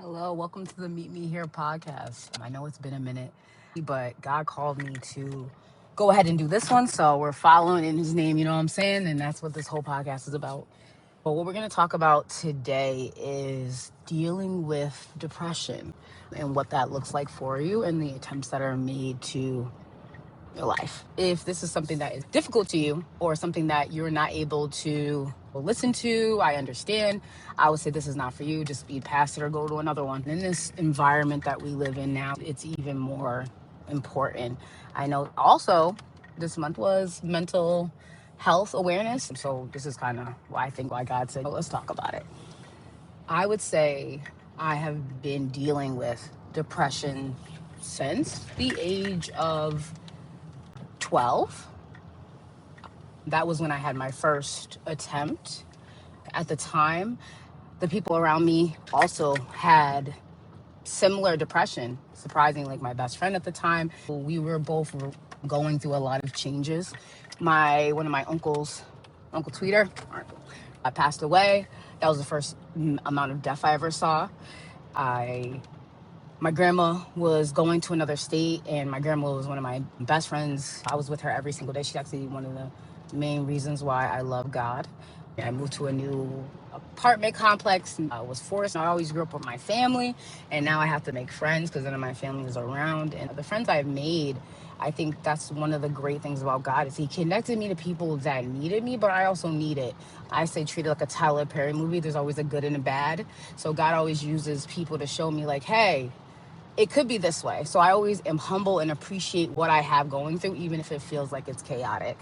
Hello, welcome to the Meet Me Here podcast. I know it's been a minute, but God called me to go ahead and do this one. So we're following in his name, you know what I'm saying? And that's what this whole podcast is about. But what we're going to talk about today is dealing with depression and what that looks like for you and the attempts that are made to your life. If this is something that is difficult to you or something that you're not able to listen to, I understand. I would say this is not for you. Just speed past it or go to another one. In this environment that we live in now, it's even more important. I know also this month was mental health awareness. So this is kind of why God said, let's talk about it. I would say I have been dealing with depression since the age of 12. That was when I had my first attempt. At the time, the people around me also had similar depression. Surprisingly, like my best friend at the time, we were both going through a lot of changes. One of my uncles, Uncle Tweeter, passed away. That was the first amount of death I ever saw. My grandma was going to another state, and my grandma was one of my best friends. I was with her every single day. She's actually one of the main reasons why I love God. I moved to a new apartment complex. I was forced. I always grew up with my family, and now I have to make friends because none of my family is around. And the friends I've made, I think that's one of the great things about God is he connected me to people that needed me, but I also need it. I say treat it like a Tyler Perry movie. There's always a good and a bad. So God always uses people to show me like, hey, it could be this way. So I always am humble and appreciate what I have going through, even if it feels like it's chaotic.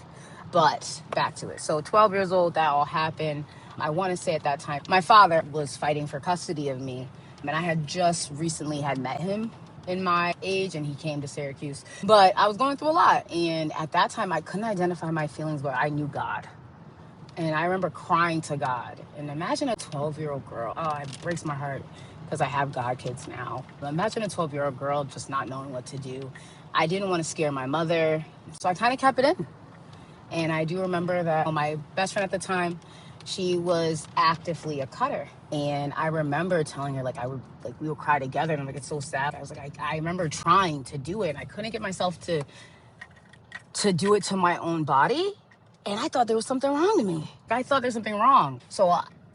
But back to it. So 12 years old, that all happened. I want to say at that time, my father was fighting for custody of me. And I had just recently had met him in my age, and he came to Syracuse. But I was going through a lot. And at that time, I couldn't identify my feelings, but I knew God. And I remember crying to God. And imagine a 12-year-old girl. Oh, it breaks my heart because I have God kids now. Imagine a 12-year-old girl just not knowing what to do. I didn't want to scare my mother, so I kind of kept it in. And I do remember that my best friend at the time, she was actively a cutter. And I remember telling her, we would cry together. And I'm like, it's so sad. I was like, I remember trying to do it. And I couldn't get myself to do it to my own body. And I thought there was something wrong to me. I thought there's something wrong. So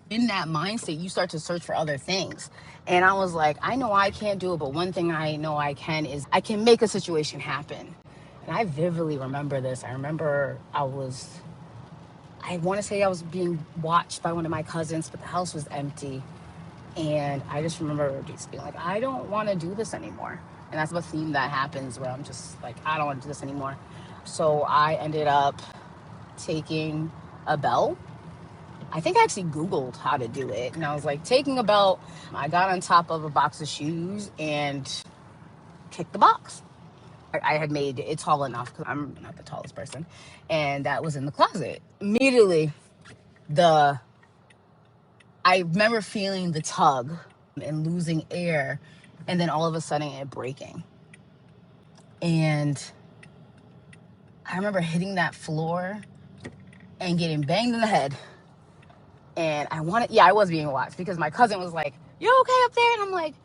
in that mindset, you start to search for other things. And I was like, I know I can't do it, but one thing I know I can is I can make a situation happen. And I vividly remember this. I remember I want to say I was being watched by one of my cousins, but the house was empty. And I just remember just being like, I don't want to do this anymore. And that's the theme that happens where I'm just like, I don't want to do this anymore. So I ended up taking a belt. I think I actually Googled how to do it. And I was like, taking a belt, I got on top of a box of shoes and kicked the box. I had made it tall enough because I'm not the tallest person. And that was in the closet. Immediately, I remember feeling the tug and losing air. And then all of a sudden it breaking. And I remember hitting that floor and getting banged in the head. And I was being watched because my cousin was like, you okay up there? And I'm like,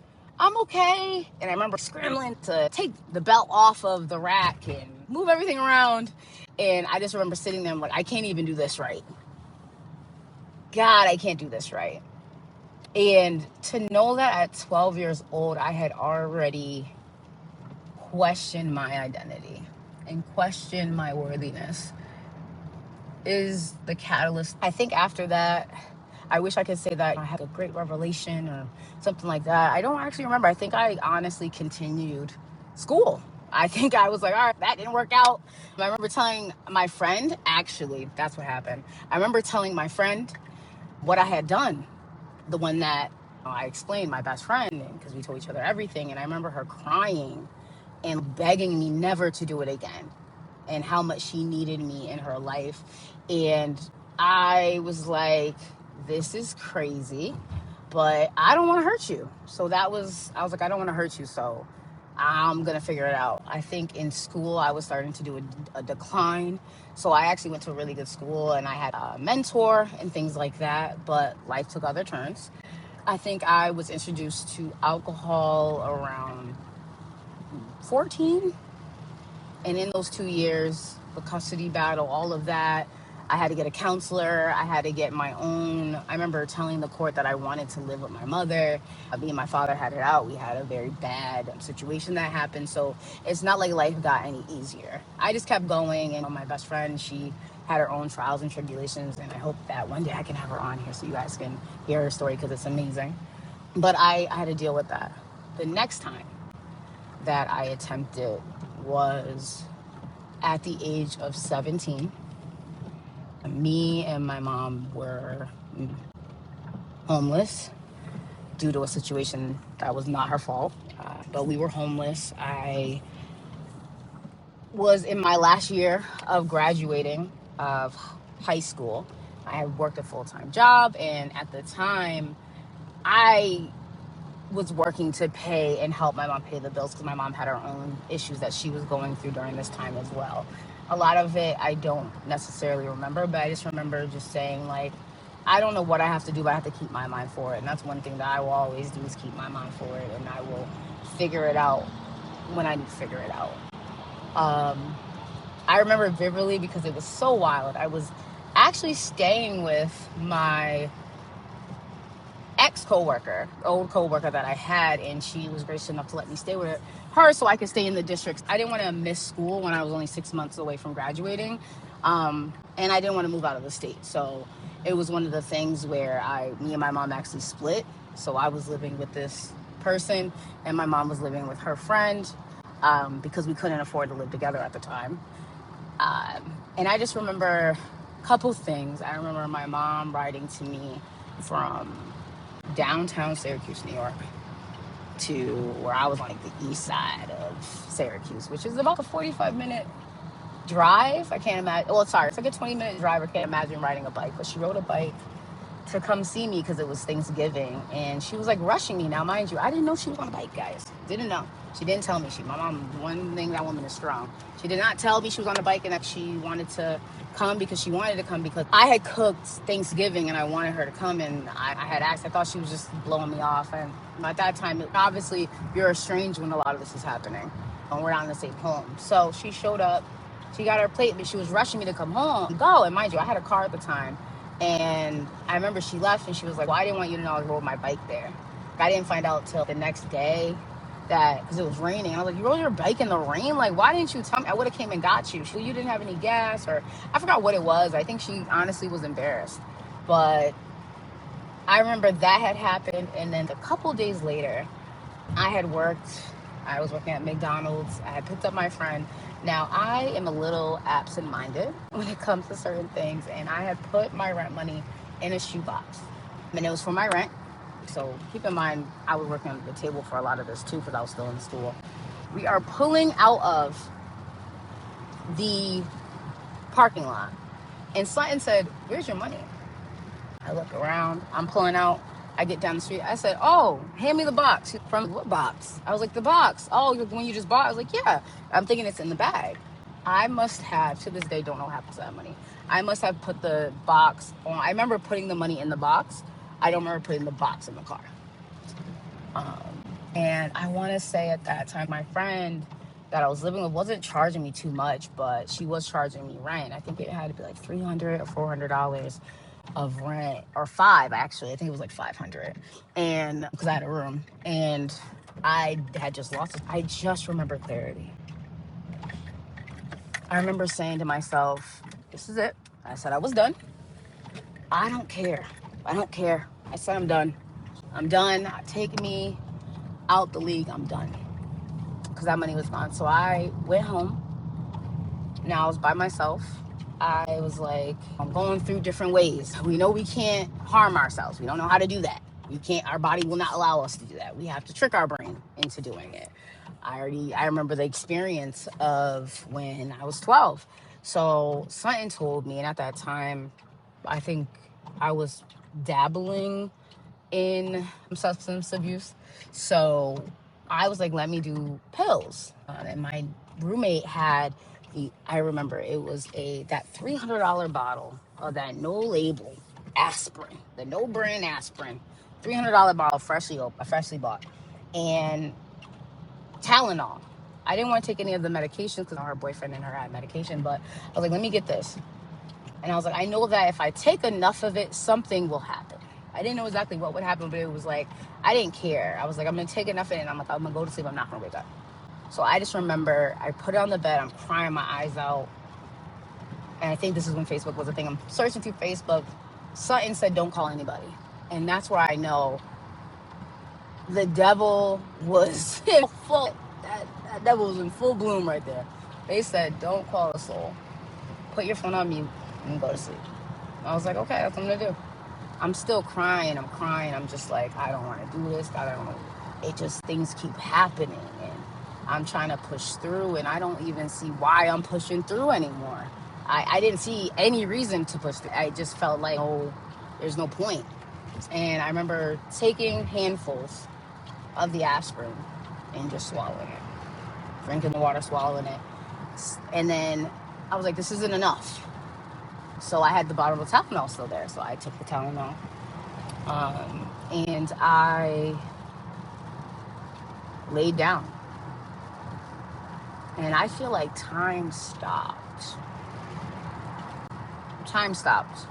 I'm okay. And I remember scrambling to take the belt off of the rack and move everything around. And I just remember sitting there, I'm like, I can't even do this right. God, I can't do this right. And to know that at 12 years old, I had already questioned my identity and questioned my worthiness is the catalyst. I think after that, I wish I could say that I had a great revelation or something like that. I don't actually remember. I think I honestly continued school. I think I was like, all right, that didn't work out. I remember telling my friend, actually, that's what happened. I remember telling my friend what I had done. The one that I explained, my best friend, because we told each other everything. And I remember her crying and begging me never to do it again and how much she needed me in her life. And I was like, this is crazy, but I don't want to hurt you. So I was like, I don't want to hurt you. So I'm going to figure it out. I think in school, I was starting to do a decline. So I actually went to a really good school and I had a mentor and things like that, but life took other turns. I think I was introduced to alcohol around 14. And in those 2 years, the custody battle, all of that, I had to get a counselor. I had to get my own. I remember telling the court that I wanted to live with my mother. Me and my father had it out. We had a very bad situation that happened. So it's not like life got any easier. I just kept going. And my best friend, she had her own trials and tribulations. And I hope that one day I can have her on here so you guys can hear her story because it's amazing. But I had to deal with that. The next time that I attempted was at the age of 17. Me and my mom were homeless due to a situation that was not her fault, but we were homeless. I was in my last year of graduating of high school. I had worked a full-time job, and at the time, I was working to pay and help my mom pay the bills because my mom had her own issues that she was going through during this time as well. A lot of it I don't necessarily remember, but I just remember just saying, like, I don't know what I have to do, but I have to keep my mind for it. And that's one thing that I will always do is keep my mind for it, and I will figure it out when I need to figure it out. I remember vividly because it was so wild. I was actually staying with my ex-coworker, old coworker that I had, and she was gracious enough to let me stay with her so I could stay in the district. I didn't want to miss school when I was only 6 months away from graduating, and I didn't want to move out of the state. So it was one of the things where me and my mom actually split. So I was living with this person, and my mom was living with her friend because we couldn't afford to live together at the time. And I just remember a couple things. I remember my mom writing to me from downtown Syracuse, New York, to where I was on like the east side of Syracuse, which is about a 45-minute drive. I can't imagine. Well, sorry, it's like a 20-minute drive. I can't imagine riding a bike, but she rode a bike to come see me because it was Thanksgiving, and she was like rushing me. Now, mind you, I didn't know she was on a bike, guys. Didn't know. She didn't tell me. My mom, one thing, that woman is strong. She did not tell me she was on a bike and that she wanted to come because she wanted to come because I had cooked Thanksgiving and I wanted her to come, and I had asked. I thought she was just blowing me off, and at that time, obviously, you're estranged when a lot of this is happening, and we're not in the same home. So she showed up. She got her plate, but she was rushing me to come home, go. And mind you, I had a car at the time. And I remember she left and she was like, well, I didn't want you to know I rode my bike there. I didn't find out till the next day that, because it was raining. I was like, you rode your bike in the rain? Like, why didn't you tell me? I would have came and got you. You didn't have any gas, or I forgot what it was. I think she honestly was embarrassed. But I remember that had happened. And then a couple days later, I was working at McDonald's. I had picked up my friend. Now, I am a little absent-minded when it comes to certain things, and I had put my rent money in a shoebox, and it was for my rent. So keep in mind, I was working on the table for a lot of this too because I was still in school. We are pulling out of the parking lot, and Sutton said, where's your money? I look around. I'm pulling out. I get down the street. I said, oh, hand me the box. From what box? I was like, the box. Oh, the one you just bought? I was like, yeah. I'm thinking it's in the bag. I must have, to this day, don't know what happened to that money. I must have put the box on. I remember putting the money in the box. I don't remember putting the box in the car. And I want to say at that time, my friend that I was living with wasn't charging me too much, but she was charging me rent. I think it had to be like $300 or $400 of rent, or five actually. I think it was like 500, and because I had a room, and I had just lost it. I just remember clarity. I remember saying to myself, "This is it." I said I was done. I don't care. I don't care. I said I'm done. I'm done. Take me out the league. I'm done. Because that money was gone. So I went home. Now I was by myself. I was like, I'm going through different ways. We know we can't harm ourselves. We don't know how to do that. We can't, our body will not allow us to do that. We have to trick our brain into doing it. I remember the experience of when I was 12. So something told me, and at that time, I think I was dabbling in substance abuse. So I was like, let me do pills. And my roommate had, I remember it was that $300 bottle of that no label aspirin, the no brand aspirin. $300 bottle, freshly bought, and Tylenol. I didn't want to take any of the medications because her boyfriend and her had medication, but I was like, let me get this. And I was like, I know that if I take enough of it, something will happen. I didn't know exactly what would happen, but it was like, I didn't care. I was like, I'm going to take enough of it, and I'm like, I'm going to go to sleep. I'm not going to wake up. So I just remember I put it on the bed. I'm crying my eyes out. And I think this is when Facebook was a thing. I'm searching through Facebook. Something said, don't call anybody. And that's where I know the devil was in full, that devil was in full bloom right there. They said, don't call a soul. Put your phone on mute and go to sleep. I was like, okay, that's what I'm gonna do. I'm still crying. I'm crying. I'm just like, I don't want to do this. I don't want to. It just, things keep happening. And I'm trying to push through. And I don't even see why I'm pushing through anymore. I didn't see any reason to push through. I just felt like, oh, there's no point. And I remember taking handfuls of the aspirin and just swallowing it. Drinking the water, swallowing it. And then I was like, this isn't enough. So I had the bottle of Tylenol still there. So I took the Tylenol. And I laid down. And I feel like time stopped. Time stopped.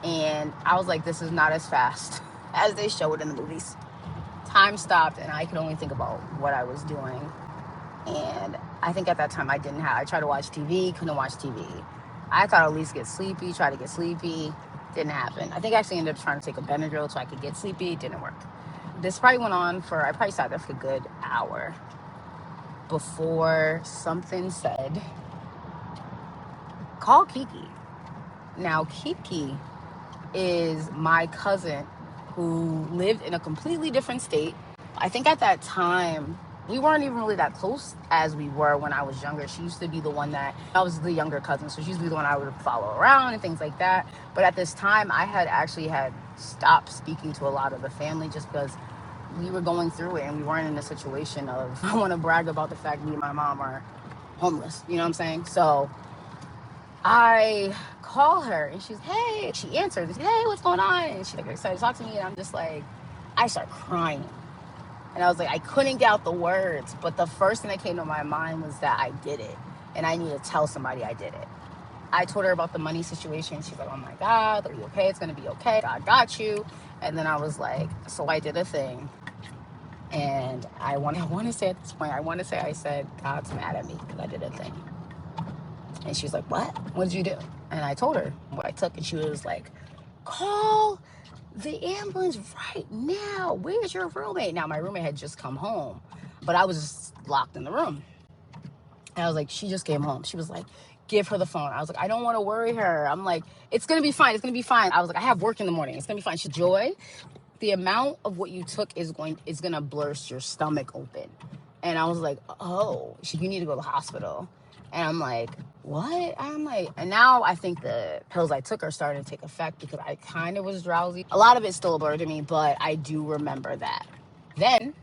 And I was like, this is not as fast as they show it in the movies. Time stopped, and I could only think about what I was doing. And I think at that time I tried to watch TV, couldn't watch TV. I thought at least get sleepy, try to get sleepy. Didn't happen. I think I actually ended up trying to take a Benadryl so I could get sleepy. Didn't work. This probably went on for, I probably sat there for a good hour before something said, call Kiki. Now, Kiki is my cousin who lived in a completely different state. I think at that time, we weren't even really that close as we were when I was younger. She used to be the one that, I was the younger cousin, so she used to be the one I would follow around and things like that. But at this time, I had actually stopped speaking to a lot of the family just because we were going through it and we weren't in a situation of, I want to brag about the fact me and my mom are homeless. You know what I'm saying? So I call her and she's, hey, she answers, hey, what's going on? And she like excited to talk to me, and I'm just like, I start crying. And I was like, I couldn't get out the words, but the first thing that came to my mind was that I did it, and I need to tell somebody I did it. I told her about the money situation. She's like, oh my God, are you okay? It's gonna be okay. God got you. And then I was like, so I did a thing. And I want to say at this point, I said, God's mad at me because I did a thing. And she was like, what did you do? And I told her what I took, and she was like, call the ambulance right now. Where's your roommate? Now, my roommate had just come home, but I was just locked in the room. And I was like, she just came home. She was like, give her the phone. I was like, I don't want to worry her. I'm like, it's going to be fine. It's going to be fine. I was like, I have work in the morning. It's going to be fine. She's Joy. The amount of what you took is going to burst your stomach open. And I was like, oh, you need to go to the hospital. And I'm like, what? I'm like, and now I think the pills I took are starting to take effect because I kind of was drowsy. A lot of it's still a blur to me, but I do remember that. Then,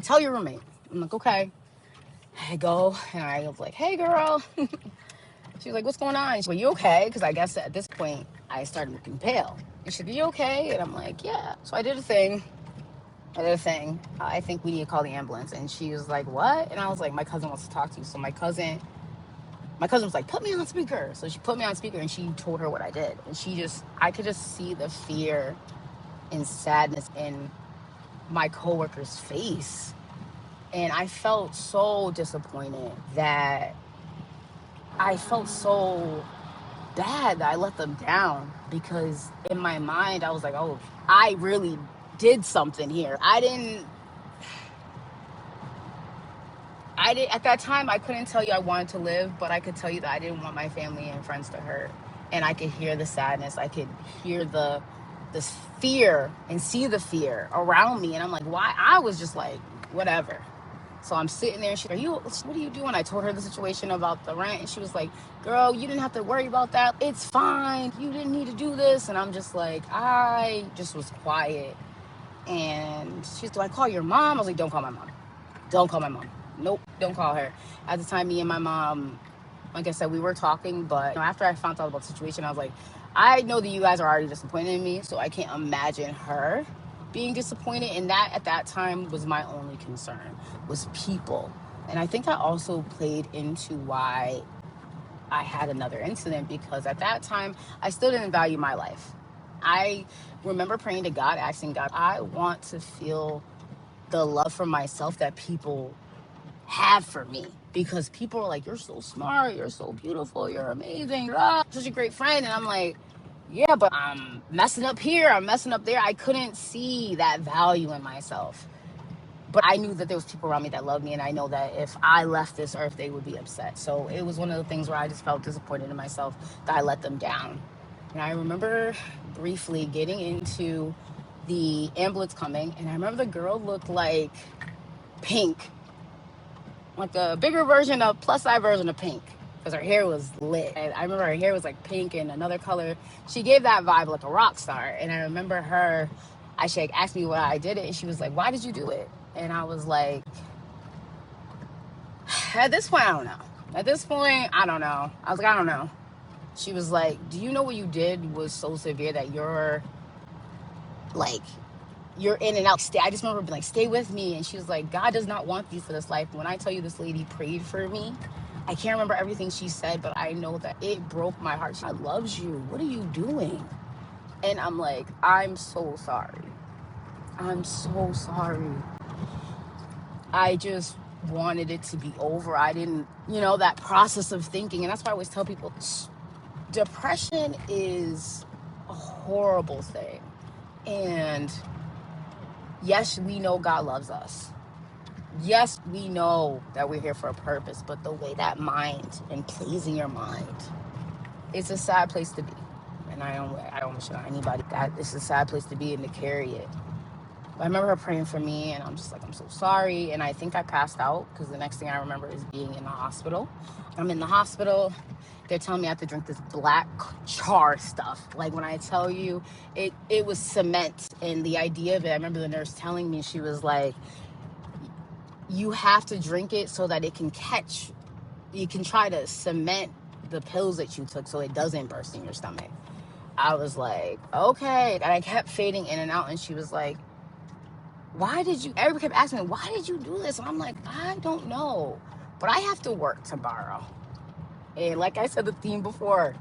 tell your roommate. I'm like, okay. I go, and I was like, hey, girl. She was like, what's going on? She's like, you okay? Because I guess at this point, I started looking pale. And she's like, you okay? And I'm like, yeah. So I did a thing. I think we need to call the ambulance. And she was like, what? And I was like, my cousin wants to talk to you. So my cousin was like, put me on speaker. So she put me on speaker, and she told her what I did. And I could just see the fear and sadness in my coworker's face. And I felt so disappointed that I felt so bad that I let them down, because in my mind, I was like, oh, I really did something here. At that time, I couldn't tell you I wanted to live, but I could tell you that I didn't want my family and friends to hurt. And I could hear the sadness. I could hear this fear and see the fear around me. And I'm like, why? I was just like, whatever. So I'm sitting there, and she's like, what are you doing? I told her the situation about the rent, and she was like, girl, you didn't have to worry about that. It's fine. You didn't need to do this. And I'm just like, I just was quiet. And she's, do I call your mom? I was like, don't call my mom. Don't call my mom. Nope, don't call her. At the time, me and my mom, like I said, we were talking, but after I found out about the situation, I was like, I know that you guys are already disappointed in me, so I can't imagine her being disappointed. And that at that time was my only concern, was people. And I think that also played into why I had another incident, because at that time I still didn't value my life. I remember praying to God, asking God, I want to feel the love for myself that people have for me, because people are like, you're so smart, you're so beautiful, you're amazing, such a great friend. And I'm like, yeah, but I'm messing up here, I'm messing up there. I couldn't see that value in myself, but I knew that there was people around me that loved me, and I know that if I left this earth, they would be upset. So it was one of the things where I just felt disappointed in myself that I let them down. And I remember briefly getting into the ambulance coming, and I remember the girl looked like Pink, like a bigger version of, plus size version of Pink, because her hair was lit. And I remember her hair was like pink and another color. She gave that vibe like a rock star. And I remember her, she asked me why I did it, and she was like, why did you do it? And I was like, at this point, I don't know. At this point, I don't know. I was like, I don't know. She was like, do you know what you did was so severe that you're like, you're in and out. I just remember being like, stay with me. And she was like, God does not want you for this life. When I tell you this lady prayed for me, I can't remember everything she said, but I know that it broke my heart. She loves you. What are you doing? And I'm like, I'm so sorry. I'm so sorry. I just wanted it to be over. I didn't, that process of thinking. And that's why I always tell people, depression is a horrible thing. And yes, we know God loves us. Yes, we know that we're here for a purpose, but the way that mind and pleasing your mind, it's a sad place to be. And I don't wish it on anybody. That it's a sad place to be and to carry it. But I remember her praying for me, and I'm just like, I'm so sorry. And I think I passed out, because the next thing I remember is being in the hospital. I'm in the hospital. They're telling me I have to drink this black char stuff. Like, when I tell you, it was cement. And the idea of it, I remember the nurse telling me, she was like, you have to drink it so that it can catch, you can try to cement the pills that you took so it doesn't burst in your stomach. I was like, okay. And I kept fading in and out, and she was like, everybody kept asking me, why did you do this? And I'm like, I don't know, but I have to work tomorrow. And like I said, the theme before,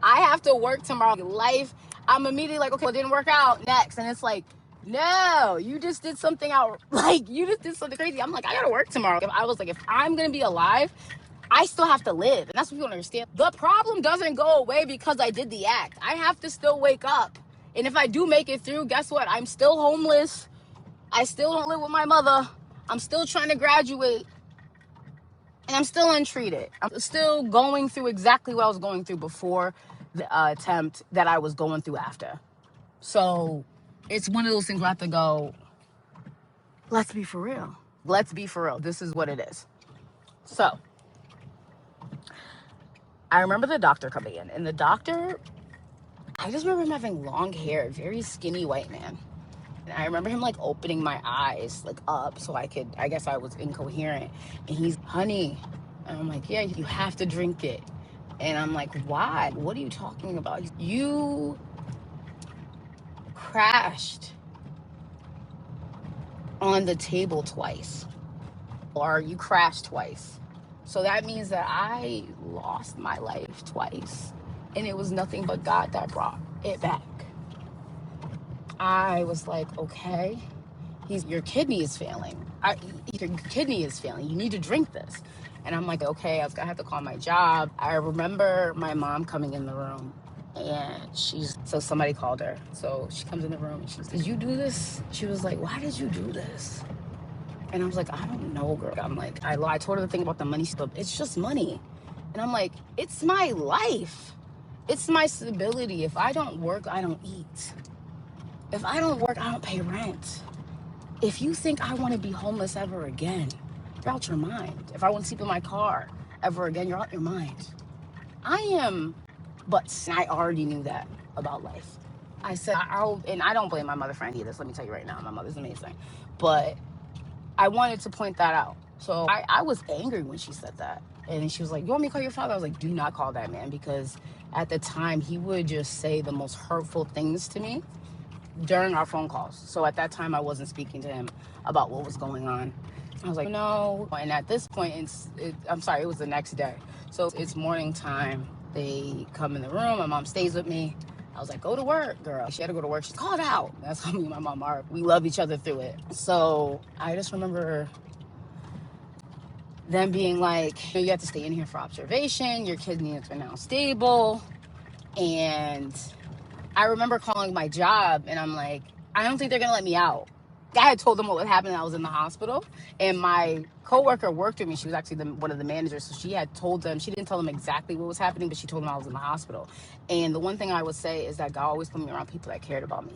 I have to work tomorrow. Life, I'm immediately like, okay, well, it didn't work out, next. And it's like, no, you just did something out, like, you just did something crazy. I'm like, I gotta work tomorrow. I was like, if I'm gonna be alive, I still have to live. And that's what you don't understand. The problem doesn't go away because I did the act. I have to still wake up. And if I do make it through, guess what? I'm still homeless. I still don't live with my mother. I'm still trying to graduate. And I'm still untreated. I'm still going through exactly what I was going through before the attempt that I was going through after. So it's one of those things where I have to go, let's be for real. Let's be for real. This is what it is. So I remember the doctor coming in. And the doctor, I just remember him having long hair, very skinny white man. And I remember him like opening my eyes like up so I guess I was incoherent. And he's, honey. And I'm like, yeah, you have to drink it. And I'm like, why? What are you talking about? You crashed on the table twice, or you crashed twice. So that means that I lost my life twice. And it was nothing but God that brought it back. I was like, okay, your kidney is failing. Your kidney is failing. You need to drink this. And I'm like, okay, I was gonna have to call my job. I remember my mom coming in the room, and so somebody called her. So she comes in the room and she says, did you do this? She was like, why did you do this? And I was like, I don't know, girl. I'm like, I told her the thing about the money stuff. It's just money. And I'm like, it's my life. It's my stability. If I don't work, I don't eat. If I don't work, I don't pay rent. If you think I want to be homeless ever again, you're out your mind. If I want to sleep in my car ever again, you're out your mind. But I already knew that about life. I said, and I don't blame my mother for any of this. Let me tell you right now, my mother's amazing. But I wanted to point that out. So I was angry when she said that. And she was like, you want me to call your father? I was like, do not call that man, because at the time, he would just say the most hurtful things to me during our phone calls. So at that time, I wasn't speaking to him about what was going on. I was like, no. And at this point, it was the next day. So it's morning time. They come in the room. My mom stays with me. I was like, go to work, girl. She had to go to work. She's called out. That's how me and my mom are. We love each other through it. So I just remember them being like, you have to stay in here for observation. Your kid needs to be now stable. And I remember calling my job and I'm like, I don't think they're going to let me out. I had told them what happened. I was in the hospital, and my coworker worked with me. She was actually one of the managers. So she had told them, she didn't tell them exactly what was happening, but she told them I was in the hospital. And the one thing I would say is that God always put me around people that cared about me,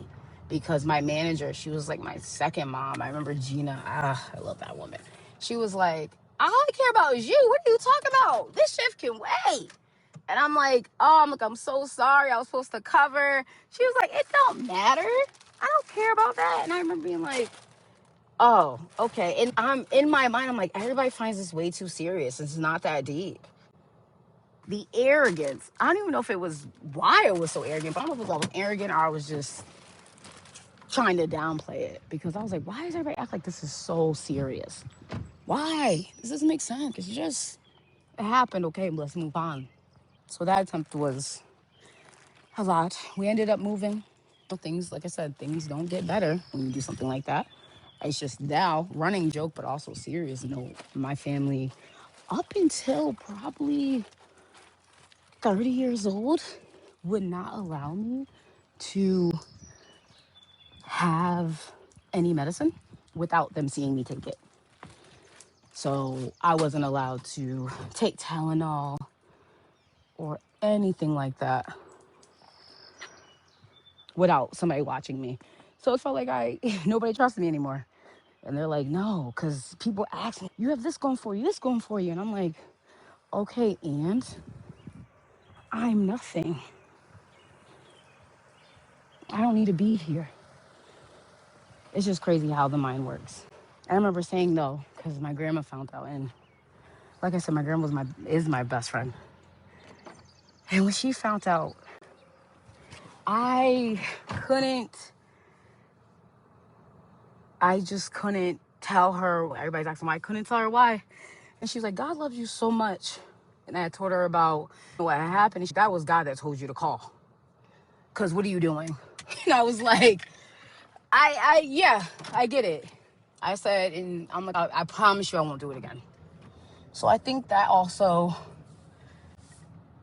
because my manager, she was like my second mom. I remember Gina. I love that woman. She was like, all I care about is you. What are you talking about? This shift can wait. And I'm like, I'm so sorry. I was supposed to cover. She was like, it don't matter. I don't care about that. And I remember being like, oh, okay. And I'm in my mind, I'm like, everybody finds this way too serious. It's not that deep. The arrogance. I don't even know if it was why I was so arrogant, but I don't know if I was arrogant or I was just trying to downplay it, because I was like, why does everybody act like this is so serious? Why? This doesn't make sense. It happened. Okay, let's move on. So that attempt was a lot. We ended up moving. Things, like I said, things don't get better when you do something like that. It's just now running joke, but also serious note. My family, up until probably 30 years old, would not allow me to have any medicine without them seeing me take it. So I wasn't allowed to take Tylenol or anything like that without somebody watching me. So it felt like nobody trusted me anymore. And they're like, no, because people ask me, you have this going for you, this going for you. And I'm like, okay, and I'm nothing. I don't need to be here. It's just crazy how the mind works. I remember saying no, because my grandma found out. And like I said, my grandma is my best friend. And when she found out, I just couldn't tell her. Everybody's asking why. I couldn't tell her why. And she was like, God loves you so much. And I told her about what had happened. And that was God that told you to call. Because what are you doing? And I was like, yeah, I get it. I said, and I'm like, I promise you I won't do it again. So I think that also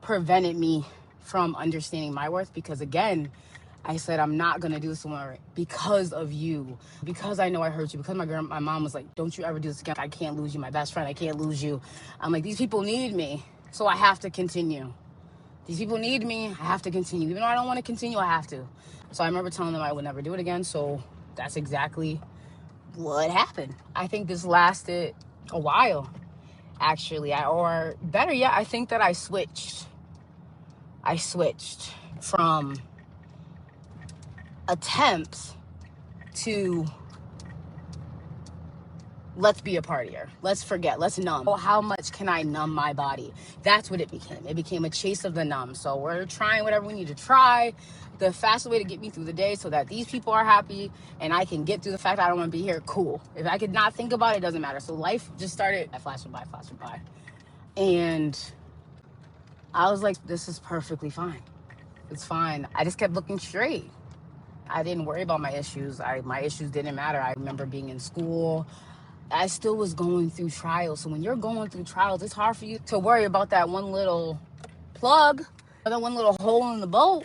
prevented me from understanding my worth, because again, I said, I'm not going to do this anymore because of you, because I know I hurt you, because my mom was like, don't you ever do this again. I can't lose you, my best friend. I can't lose you. I'm like, these people need me, so I have to continue. These people need me. I have to continue. Even though I don't want to continue, I have to. So I remember telling them I would never do it again. So that's exactly what happened. I think this lasted a while, actually. Or better yet, I think that I switched. I switched from attempts to let's be a partier. Let's forget. Let's numb. How much can I numb my body? That's what it became. It became a chase of the numb. So we're trying whatever we need to try. The fastest way to get me through the day so that these people are happy and I can get through the fact that I don't want to be here. Cool. If I could not think about it, it doesn't matter. So life just started flashing by. And I was like, this is perfectly fine. It's fine. I just kept looking straight. I didn't worry about my issues. My issues didn't matter. I remember being in school. I still was going through trials. So when you're going through trials, it's hard for you to worry about that one little plug or that one little hole in the boat.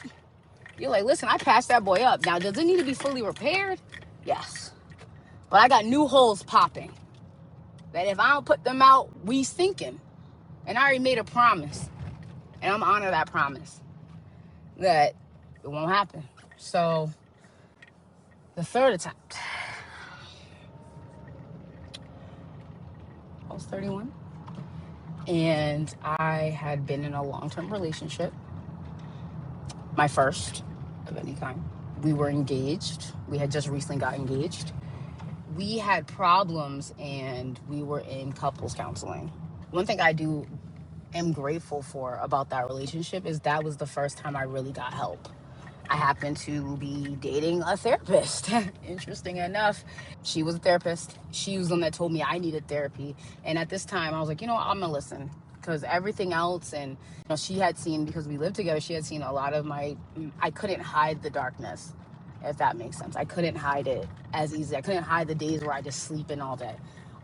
You're like, listen, I patched that boy up. Now, does it need to be fully repaired? Yes. But I got new holes popping that if I don't put them out, we sinking. And I already made a promise. And I'm honor that promise that it won't happen. So the third attempt, I was 31. And I had been in a long-term relationship, my first of any kind. We were engaged. We had just recently got engaged. We had problems and we were in couples counseling. One thing I do am grateful for about that relationship is that was the first time I really got help. I happened to be dating a therapist. Interesting enough, she was a therapist. She was the one that told me I needed therapy. And at this time, I was like, I'm going to listen. Because everything else, and she had seen, because we lived together, she had seen a lot of I couldn't hide the darkness, if that makes sense. I couldn't hide it as easy. I couldn't hide the days where I just sleep in all day.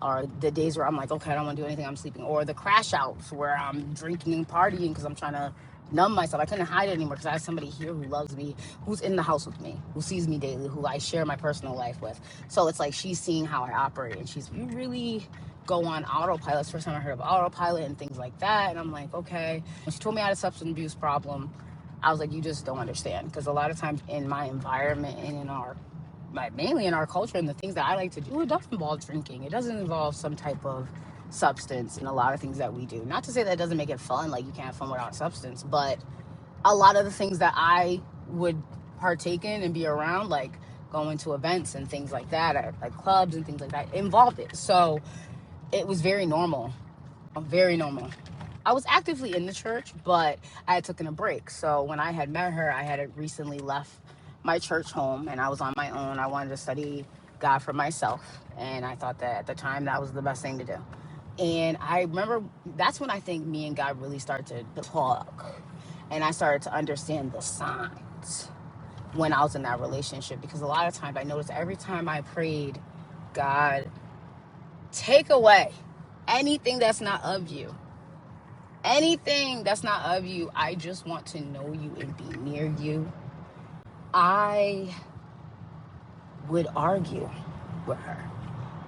Or the days where I'm like, okay, I don't want to do anything, I'm sleeping. Or the crash outs where I'm drinking and partying because I'm trying to numb myself. I couldn't hide it anymore because I have somebody here who loves me, who's in the house with me, who sees me daily, who I share my personal life with. So it's like she's seeing how I operate, and you really go on autopilot. It's the first time I heard of autopilot and things like that. And I'm like, okay. When she told me I had a substance abuse problem, I was like, you just don't understand. Because a lot of times in my environment and mainly in our culture and the things that I like to do, it doesn't involve drinking. It doesn't involve some type of substance in a lot of things that we do. Not to say that it doesn't make it fun, like you can't have fun without substance, but a lot of the things that I would partake in and be around, like going to events and things like that, at like clubs and things like that, involved it. So it was very normal. Very normal. I was actively in the church, but I had taken a break. So when I had met her, I had recently left my church home and I was on my own. I wanted to study God for myself. And I thought that at the time that was the best thing to do. And I remember that's when I think me and God really started to talk. And I started to understand the signs when I was in that relationship. Because a lot of times I noticed every time I prayed, God, take away anything that's not of you. Anything that's not of you, I just want to know you and be near you. I would argue with her.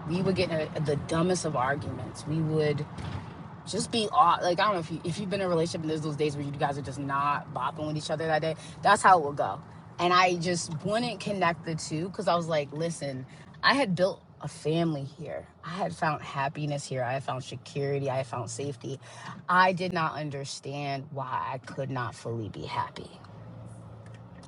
We would get in the dumbest of arguments. We would just be like, I don't know if you've been in a relationship and there's those days where you guys are just not bopping with each other that day. That's how it would go. And I just wouldn't connect the two because I was like, listen, I had built a family here. I had found happiness here. I had found security. I had found safety. I did not understand why I could not fully be happy.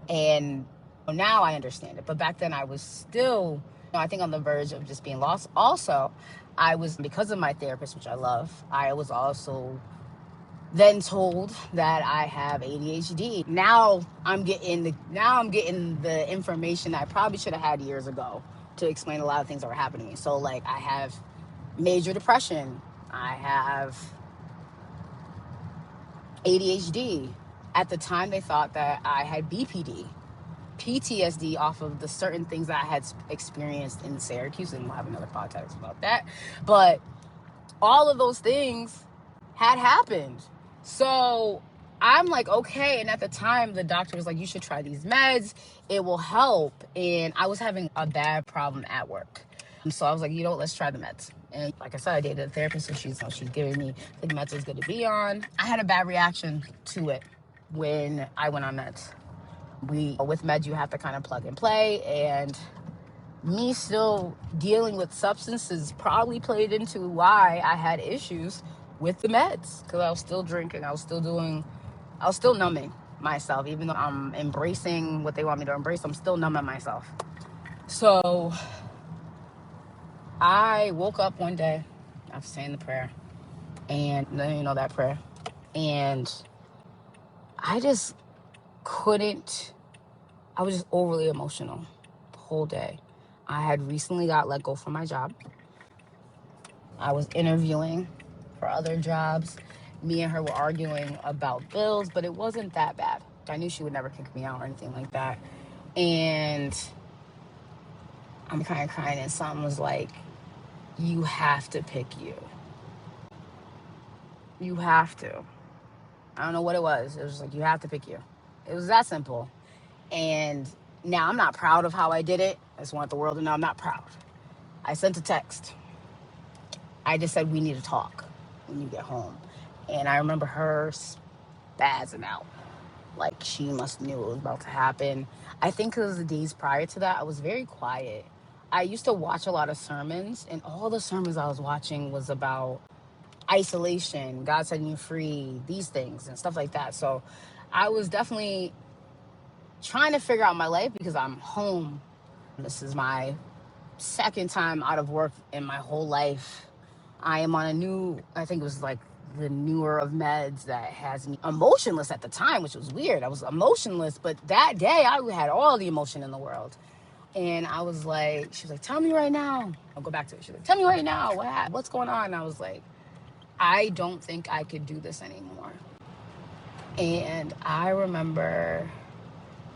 And now I understand it. But back then I was still, I think, on the verge of just being lost. Also, I was, because of my therapist, which I love, I was also then told that I have ADHD. Now I'm getting the information that I probably should have had years ago to explain a lot of things that were happening. So like I have major depression. I have ADHD. At the time they thought that I had BPD. PTSD off of the certain things that I had experienced in Syracuse, and we'll have another podcast about that. But all of those things had happened. So I'm like, okay. And at the time, the doctor was like, you should try these meds. It will help. And I was having a bad problem at work. So I was like, let's try the meds. And like I said, I dated a therapist, so she's giving me the meds is good to be on. I had a bad reaction to it when I went on meds. With meds, you have to kind of plug and play, and me still dealing with substances probably played into why I had issues with the meds, because I was still drinking, I was still numbing myself. Even though I'm embracing what they want me to embrace, I'm still numbing myself. So I woke up one day after saying the prayer, and that prayer, and I just couldn't. I was just overly emotional the whole day. I had recently got let go from my job. I was interviewing for other jobs. Me and her were arguing about bills, but it wasn't that bad. I knew she would never kick me out or anything like that. And I'm kind of crying, and something was like, you have to pick you. You have to. I don't know what it was. It was just like, you have to pick you. It was that simple. And now I'm not proud of how I did it. I just want the world to know I'm not proud. I sent a text. I just said, we need to talk when you get home. And I remember her spazzing out. Like she must knew it was about to happen. I think because the days prior to that, I was very quiet. I used to watch a lot of sermons, and all the sermons I was watching was about isolation, God setting you free, these things and stuff like that. So I was definitely trying to figure out my life because I'm home. This is my second time out of work in my whole life. I am on I think it was like the newer of meds that has me emotionless at the time, which was weird. I was emotionless, but that day I had all the emotion in the world. And I was like, she was like, tell me right now. I'll go back to it. She was like, tell me right now. What's going on? And I was like, I don't think I could do this anymore. And I remember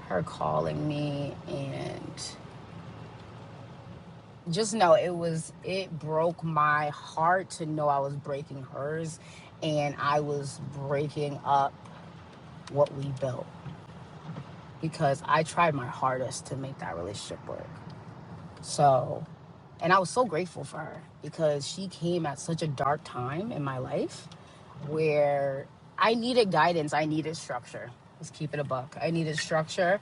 her calling me, and just know it broke my heart to know I was breaking hers, and I was breaking up what we built, because I tried my hardest to make that relationship work. So, and I was so grateful for her, because she came at such a dark time in my life where I needed guidance. I needed structure. Let's keep it a buck. I needed structure,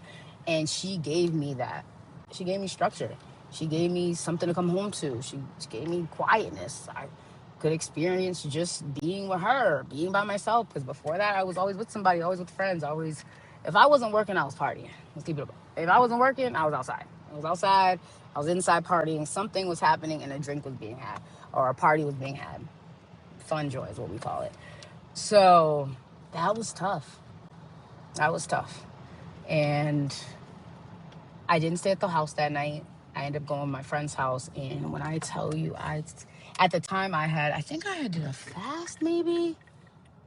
and she gave me that. She gave me structure. She gave me something to come home to. She gave me quietness. I could experience just being with her, being by myself, because before that I was always with somebody, always with friends, always. If I wasn't working, I was partying. Let's keep it a buck. If I wasn't working, I was outside. I was inside partying. Something was happening, and a drink was being had, or a party was being had. Fun joy is what we call it. So that was tough. That was tough. And I didn't stay at the house that night. I ended up going to my friend's house. And when I tell you, at the time I think I had did a fast maybe.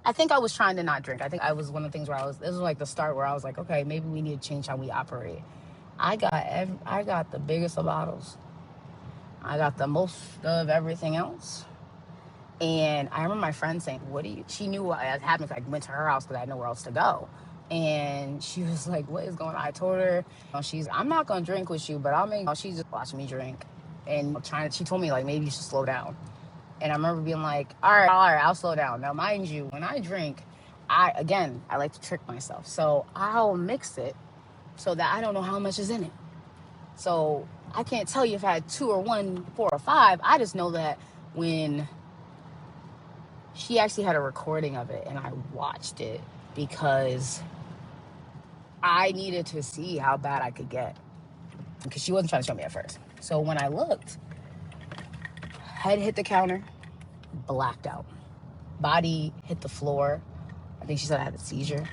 I think I was trying to not drink. I think I was one of the things where this was like the start where I was like, okay, maybe we need to change how we operate. I got the biggest of bottles. I got the most of everything else. And I remember my friend saying, she knew what had happened, because I went to her house because I had nowhere else to go. And she was like, what is going on? I told her, I'm not going to drink with you, but she's just watching me drink. And she told me, like, maybe you should slow down. And I remember being like, all right, I'll slow down. Now, mind you, when I drink, I like to trick myself. So I'll mix it so that I don't know how much is in it. So I can't tell you if I had 2 or 1, 4 or 5. I just know that when she actually had a recording of it, and I watched it because I needed to see how bad I could get, because she wasn't trying to show me at first. So when I looked, head hit the counter, blacked out. Body hit the floor. I think she said I had a seizure,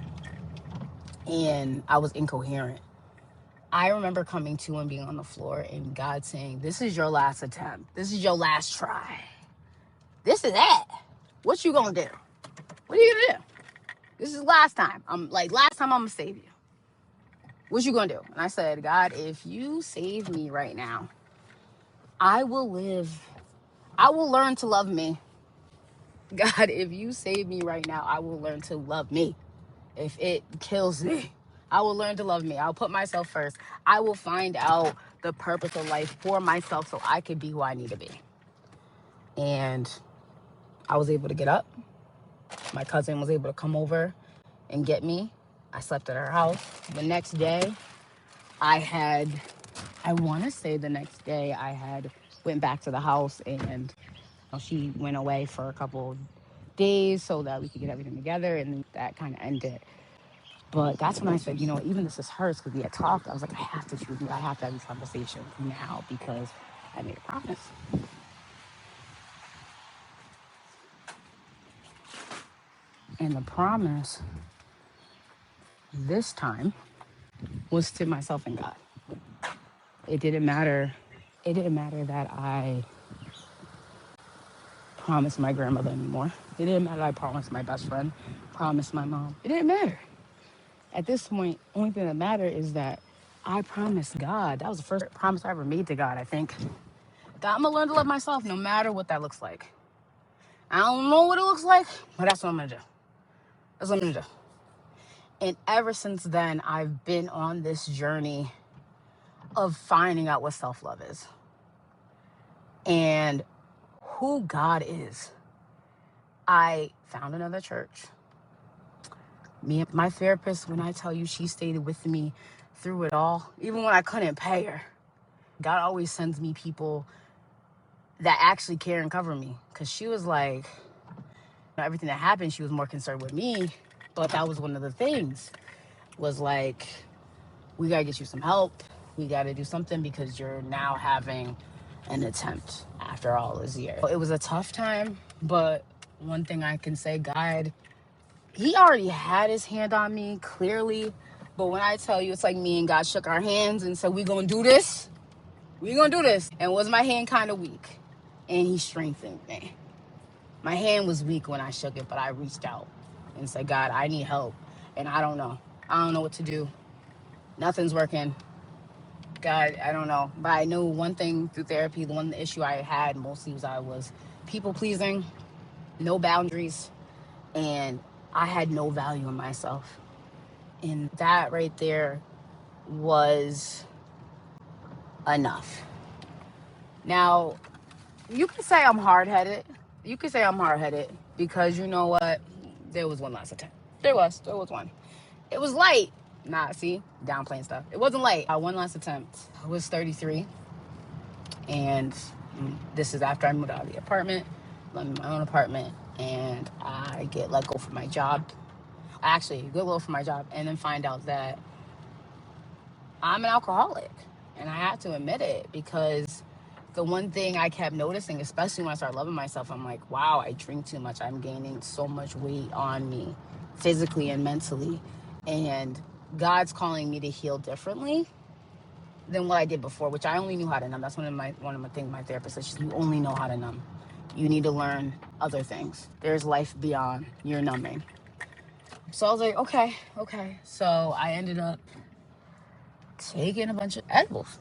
and I was incoherent. I remember coming to and being on the floor, and God saying, this is your last attempt. This is your last try. This is it. What you gonna do? What are you gonna do? This is last time. Last time I'm gonna save you. What you gonna do? And I said, God, if you save me right now, I will learn to love me. God, if you save me right now, I will learn to love me. If it kills me, I will learn to love me. I'll put myself first. I will find out the purpose of life for myself so I could be who I need to be. And I was able to get up. My cousin was able to come over and get me. I slept at her house. The next day, I want to say the next day I had went back to the house, and she went away for a couple days so that we could get everything together, and then that kind of ended. But that's when I said, even this is hers, because we had talked. I was like, I have to choose you. I have to have these conversations now, because I made a promise. And the promise this time was to myself and God. It didn't matter. It didn't matter that I promised my grandmother anymore. It didn't matter that I promised my best friend, promised my mom. It didn't matter. At this point, only thing that mattered is that I promised God. That was the first promise I ever made to God, I think. That I'm going to learn to love myself no matter what that looks like. I don't know what it looks like, but that's what I'm going to do. That's what I'm going to do. And ever since then, I've been on this journey of finding out what self-love is and who God is. I found another church. My therapist, when I tell you, she stayed with me through it all, even when I couldn't pay her. God always sends me people that actually care and cover me, because she was like, everything that happened, she was more concerned with me. But that was one of the things, was like, we got to get you some help. We got to do something, because you're now having an attempt after all this year. It was a tough time, but one thing I can say, God, he already had his hand on me, clearly. But when I tell you, it's like me and God shook our hands and said, we gonna do this. We gonna do this. And was my hand kind of weak? And he strengthened me. My hand was weak when I shook it, but I reached out and said, God, I need help. And I don't know. I don't know what to do. Nothing's working. God, I don't know. But I know one thing through therapy, the one issue I had mostly was I was people pleasing, no boundaries, and I had no value in myself. And that right there was enough. Now, you could say I'm hard-headed. You could say I'm hard-headed because you know what? There was one last attempt. There was one. It was light. Nah, see? Downplaying stuff. It wasn't light. One last attempt. I was 33. And this is after I moved out of the apartment. I'm in my own apartment. And I get let go from my job. Actually, get let go from my job. And then find out that I'm an alcoholic. And I have to admit it because the one thing I kept noticing, especially when I started loving myself, I'm like, wow, I drink too much. I'm gaining so much weight on me, physically and mentally. And God's calling me to heal differently than what I did before, which I only knew how to numb. That's one of my things my therapist says. You only know how to numb. You need to learn other things. There's life beyond your numbing. So I was like, okay. So I ended up taking a bunch of edibles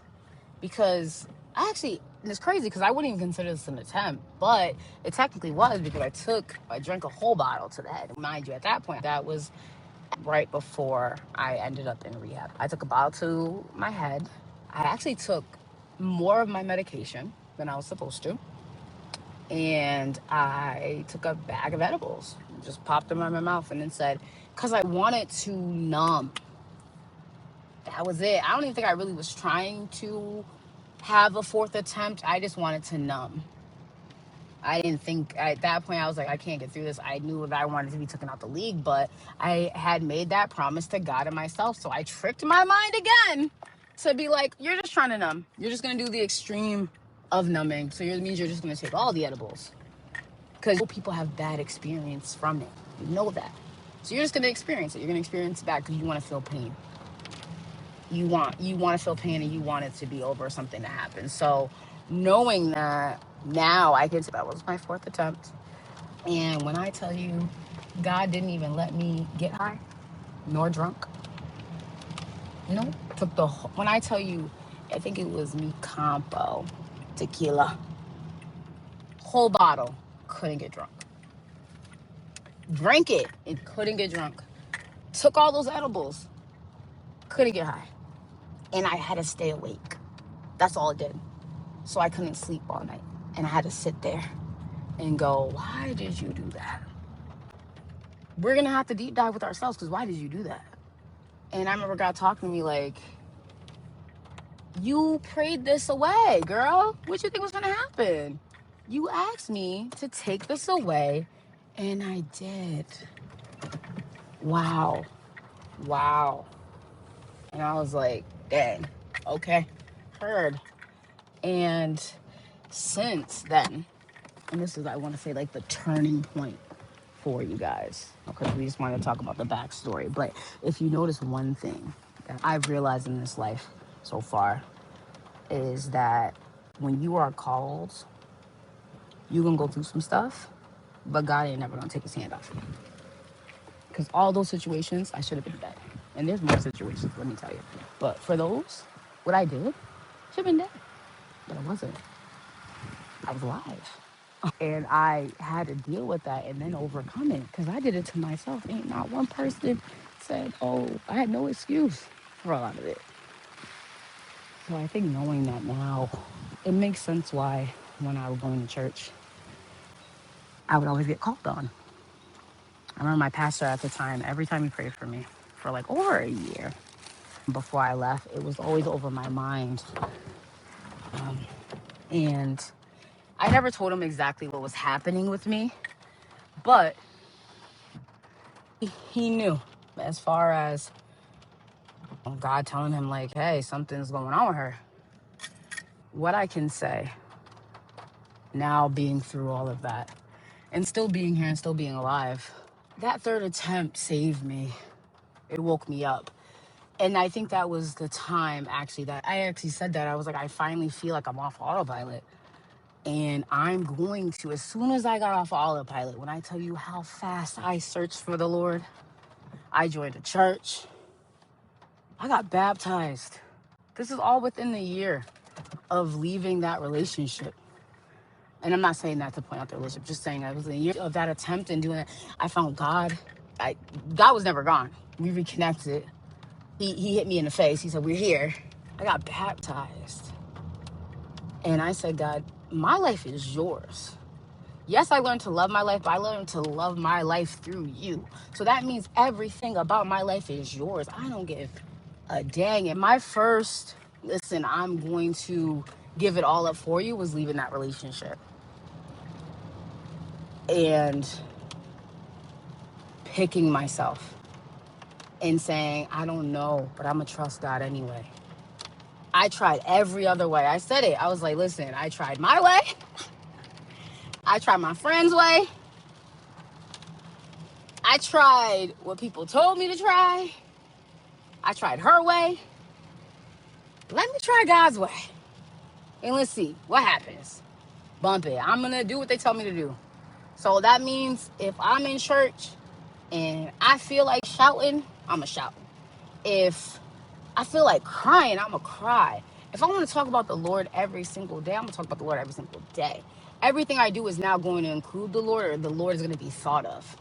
because and it's crazy because I wouldn't even consider this an attempt, but it technically was because I drank a whole bottle to the head. Mind you, at that point, that was right before I ended up in rehab. I took a bottle to my head. I actually took more of my medication than I was supposed to. And I took a bag of edibles, just popped them in my mouth and then said, because I wanted to numb. That was it. I don't even think I really was trying to have a fourth attempt. I just wanted to numb. I didn't think at that point I was like, I can't get through this. I knew that I wanted to be taken out the league, but I had made that promise to God and myself. So I tricked my mind again to be like, you're just trying to numb. You're just going to do the extreme of numbing. So it means you're just going to take all the edibles because people have bad experience from it. You know that. So you're just going to experience it. You're going to experience it back because you want to feel pain. You want to feel pain and you want it to be over, something to happen. So knowing that now I can say that was my fourth attempt. And when I tell you, God didn't even let me get high nor drunk. No, when I tell you, I think it was mi campo tequila, whole bottle, couldn't get drunk. Drank it and couldn't get drunk. Took all those edibles, couldn't get high. And I had to stay awake. That's all it did. So I couldn't sleep all night. And I had to sit there and go, why did you do that? We're going to have to deep dive with ourselves because why did you do that? And I remember God talking to me like, you prayed this away, girl. What you think was going to happen? You asked me to take this away, and I did. Wow. And I was like, dang, okay, heard. And since then, and this is, I want to say, like the turning point for you guys, because we just want to talk about the backstory. But if you notice one thing that I've realized in this life so far is that when you are called, you're going to go through some stuff, but God ain't never going to take his hand off you. Because all those situations, I should have been dead. And there's more situations, let me tell you. But for those, what I did, should have been dead. But I wasn't. I was alive. And I had to deal with that and then overcome it because I did it to myself. Ain't not one person said, oh, I had no excuse for a lot of it. So I think knowing that now, it makes sense why when I was going to church, I would always get called on. I remember my pastor at the time, every time he prayed for me for like over a year before I left, it was always over my mind. And I never told him exactly what was happening with me, but he knew as far as God telling him like, hey, something's going on with her. What I can say now being through all of that and still being here and still being alive. That third attempt saved me. It woke me up. And I think that was the time actually that I actually said that. I was like, I finally feel like I'm off autopilot. And I'm going to, as soon as I got off autopilot, when I tell you how fast I searched for the Lord, I joined a church. I got baptized. This is all within the year of leaving that relationship. And I'm not saying that to point out the relationship, just saying that it was a year of that attempt and doing it. I found God. God was never gone. We reconnected. He hit me in the face. He said, we're here. I got baptized. And I said, God, my life is yours. Yes, I learned to love my life, but I learned to love my life through you. So that means everything about my life is yours. I don't give a dang. And my first, listen, I'm going to give it all up for you, was leaving that relationship. And picking myself and saying, I don't know, but I'm going to trust God anyway. I tried every other way. I said it. I was like, listen, I tried my way. I tried my friend's way. I tried what people told me to try. I tried her way. Let me try God's way. And let's see what happens. Bump it. I'm going to do what they tell me to do. So that means if I'm in church and I feel like shouting, I'm going to shout. If I feel like crying, I'm going to cry. If I want to talk about the Lord every single day, I'm going to talk about the Lord every single day. Everything I do is now going to include the Lord, or the Lord is going to be thought of.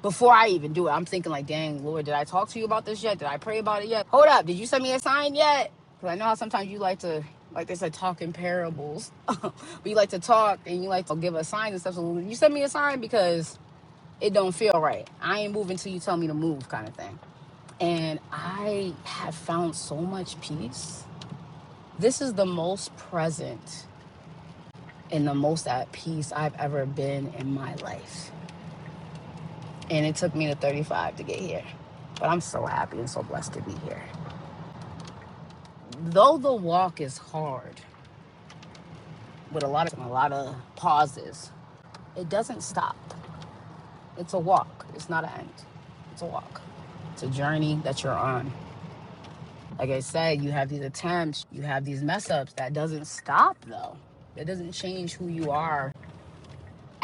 Before I even do it, I'm thinking like, dang, Lord, did I talk to you about this yet? Did I pray about it yet? Hold up, did you send me a sign yet? Because I know how sometimes you like to, like they said, talk in parables. But you like to talk and you like to give a sign and stuff. So you send me a sign because it don't feel right. I ain't moving until you tell me to move, kind of thing. And I have found so much peace. This is the most present and the most at peace I've ever been in my life. And it took me to 35 to get here. But I'm so happy and so blessed to be here. Though the walk is hard, with a lot of pauses, it doesn't stop. It's a walk. It's not an end. It's a walk. It's a journey that you're on. Like I said, you have these attempts, you have these mess ups. That doesn't stop though. It doesn't change who you are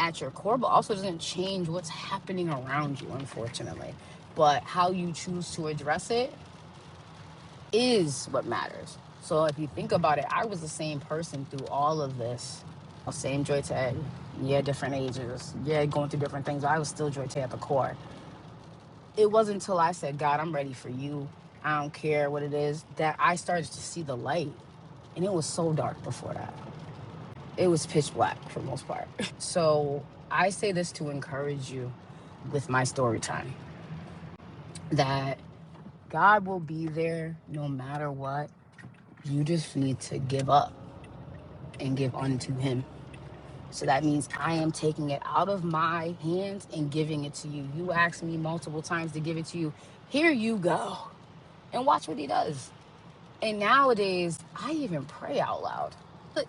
at your core, but also doesn't change what's happening around you, unfortunately. But how you choose to address it is what matters. So if you think about it, I was the same person through all of this. Same Joy Ted. Yeah, different ages. Yeah, going through different things. But I was still Joy Ted at the core. It wasn't until I said, God, I'm ready for you. I don't care what it is, that I started to see the light. And it was so dark before that. It was pitch black for the most part. So I say this to encourage you with my story time. That God will be there no matter what. You just need to give up and give unto him. So that means I am taking it out of my hands and giving it to you. You asked me multiple times to give it to you. Here you go. And watch what he does. And nowadays, I even pray out loud.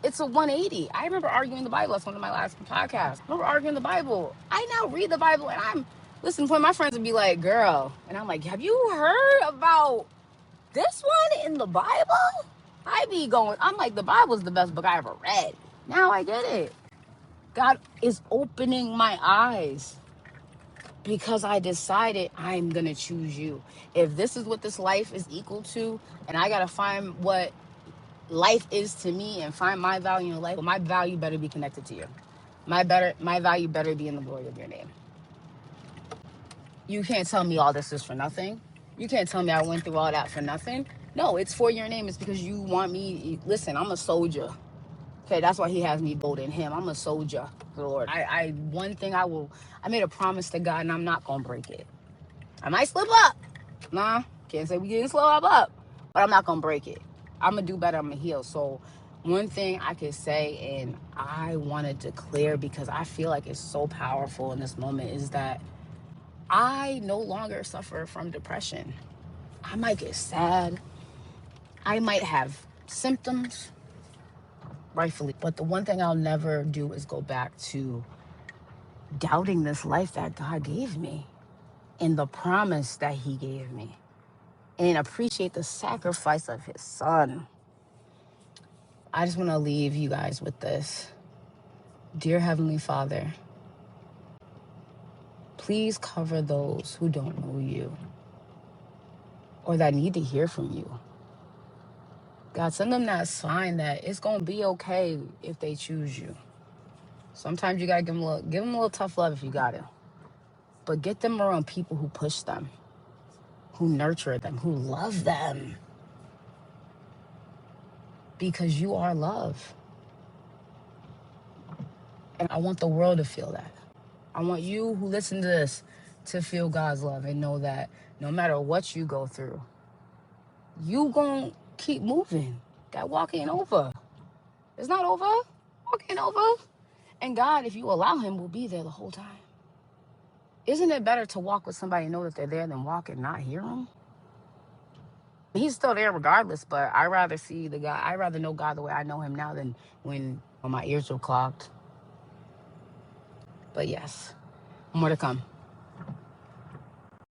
It's a 180. I remember arguing the Bible. That's one of my last podcasts. I remember arguing the Bible. I now read the Bible and I'm listening to my friends would be like, girl. And I'm like, have you heard about this one in the Bible? I be going, I'm like, the Bible's the best book I ever read. Now I get it. God is opening my eyes because I decided I'm going to choose you. If this is what this life is equal to, and I got to find what life is to me and find my value in life, well, my value better be connected to you. My value better be in the glory of your name. You can't tell me all this is for nothing. You can't tell me I went through all that for nothing. No, it's for your name. It's because you want me. Listen, I'm a soldier. Okay, that's why he has me bold in him. I'm a soldier for the Lord. One thing I made a promise to God and I'm not going to break it. I might slip up. Nah, can't say we didn't slow up, but I'm not going to break it. I'm going to do better. I'm going to heal. So one thing I could say, and I want to declare because I feel like it's so powerful in this moment, is that I no longer suffer from depression. I might get sad. I might have symptoms, rightfully. But the one thing I'll never do is go back to doubting this life that God gave me and the promise that he gave me, and appreciate the sacrifice of his son. I just want to leave you guys with this. Dear Heavenly Father, please cover those who don't know you or that need to hear from you. God, send them that sign that it's going to be okay if they choose you. Sometimes you got to give them a little tough love if you got to. But get them around people who push them, who nurture them, who love them. Because you are love. And I want the world to feel that. I want you who listen to this to feel God's love and know that no matter what you go through, you gonna keep moving. That walk ain't over. It's not over. Walk ain't over. And God, if you allow him, will be there the whole time. Isn't it better to walk with somebody and know that they're there than walk and not hear him? He's still there regardless, but I rather see the God. I rather know God the way I know him now than when my ears were clogged. But yes, more to come.